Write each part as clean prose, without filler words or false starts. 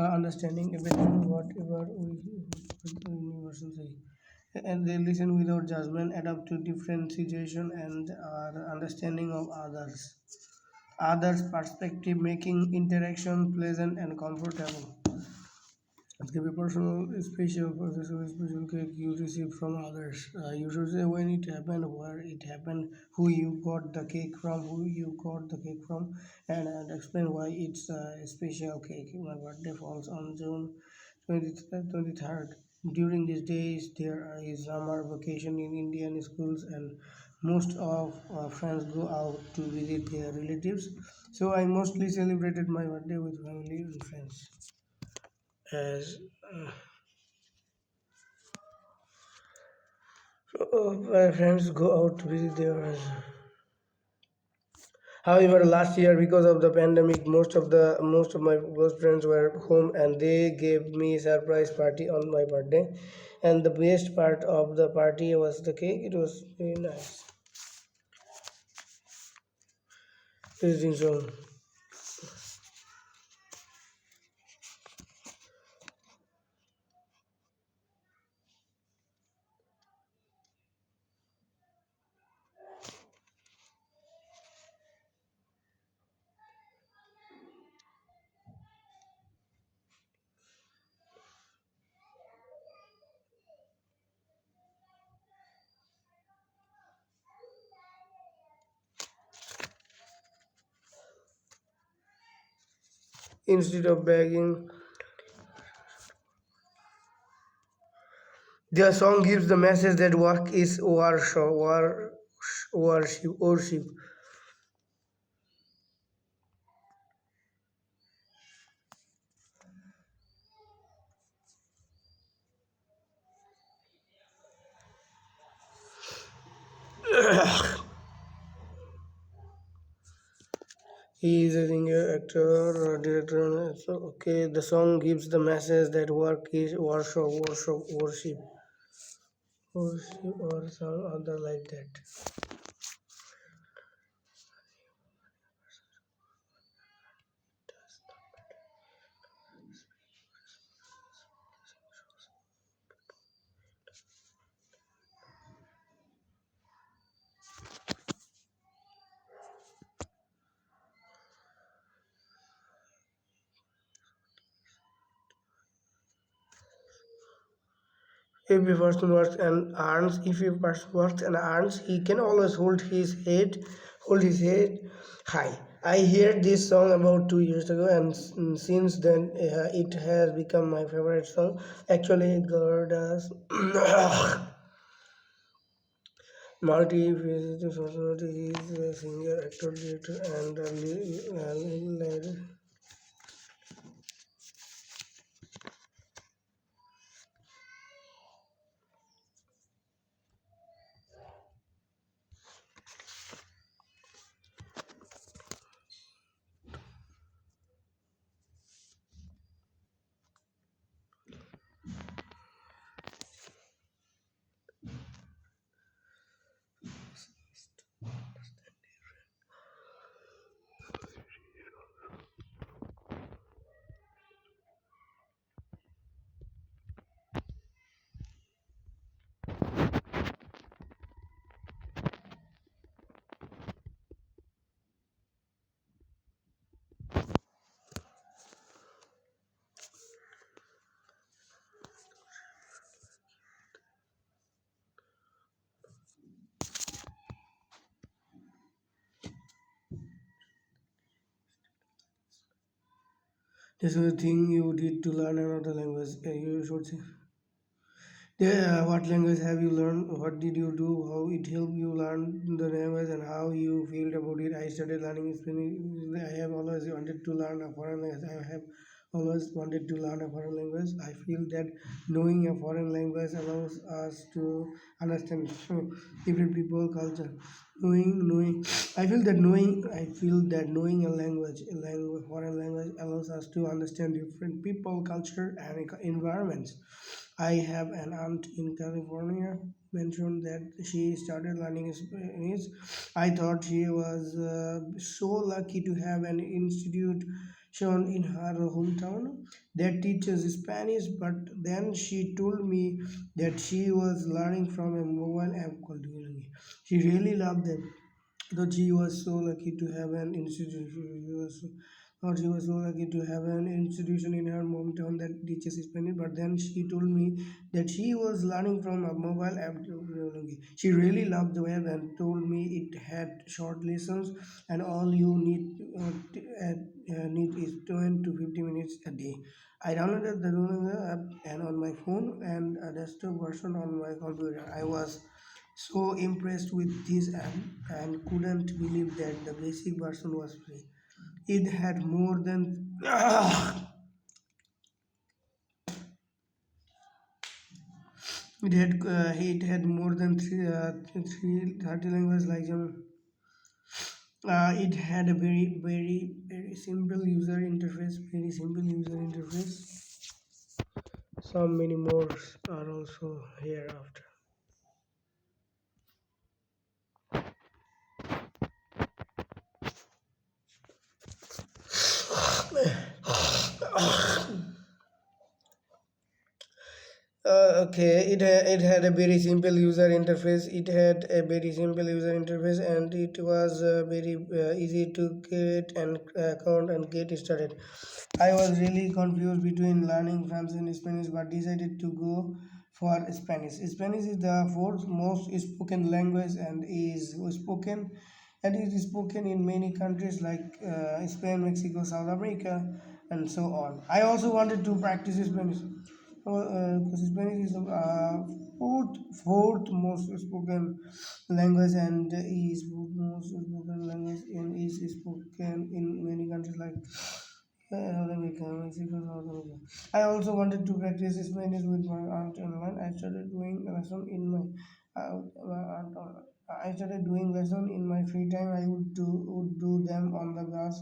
understanding everything, whatever we universal say. And they listen without judgment, adapt to different situation, and are understanding of others' perspective, making interaction pleasant and comfortable. It can be personal, special, professional, special cake you receive from others. You should say when it happened, where it happened, who you got the cake from, and explain why it's a special cake. My birthday falls on June 23rd. During these days, there is summer vacation in Indian schools, and most of friends go out to visit their relatives. So I mostly celebrated my birthday with family and friends. As my friends go out to visit their. However, last year because of the pandemic, most of my close friends were home and they gave me a surprise party on my birthday. And the best part of the party was the cake. It was very nice. Visiting zone. Instead of begging, their song gives the message that work is worship. He is a singer, actor, director. So, okay, the song gives the message that work is worship, or some other like that. If a person works and earns, he can always hold his head high. I heard this song about 2 years ago, and since then it has become my favorite song. Actually, Garda's multi-faceted personality. He is a singer, actor, director, and leader. This is the thing you did to learn another language. You should say. Yeah, what language have you learned? What did you do? How it helped you learn the language and how you feel about it? I started learning Spanish. I have always wanted to learn a foreign language. I have always wanted to learn a foreign language. I feel that knowing a foreign language allows us to understand different people culture. I feel that knowing foreign language allows us to understand different people, culture, and environments. I have an aunt in California mentioned that she started learning Spanish. I thought she was so lucky to have an institute. shown in her hometown that teaches Spanish, but then she told me that she was learning from a mobile app called Duolingo. She really loved them. Though she was so lucky to have an institution, thought she was so lucky to have an institution in her hometown that teaches Spanish. But then she told me that she was learning from a mobile app. She really loved the web and told me it had short lessons, and all you need is 20 to 50 minutes a day. I downloaded the Duolingo app and on my phone and a desktop version on my computer. I was so impressed with this app and couldn't believe that the basic version was free. It had more than it had more than 30 languages like it had a very simple user interface, very simple user interface. Some many more are also here after. Okay, it had a very simple user interface. It had a very simple user interface, and it was very easy to create an account and get started. I was really confused between learning French and Spanish, but decided to go for Spanish. Spanish is the fourth most spoken language and it is spoken in many countries like Spain, Mexico, South America, and so on. I also wanted to practice Spanish. Because Spanish is the fourth most spoken language and is most spoken language and is spoken in many countries like America, Mexico, South America. I also wanted to practice Spanish with my aunt online. I started doing lesson in my aunt. I started doing lesson in my free time. I would do them on the bus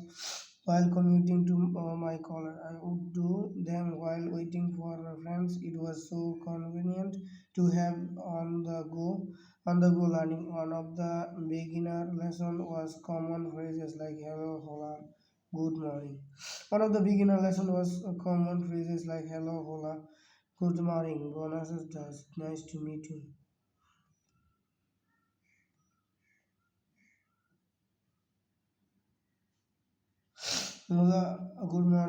while commuting to my college. I would do them while waiting for friends. It was so convenient to have on the go learning. One of the beginner lesson was common phrases like hello, hola, good morning. One of the beginner lesson was common phrases like hello, hola, good morning, buenos dias, nice to meet you. Hola, good morning.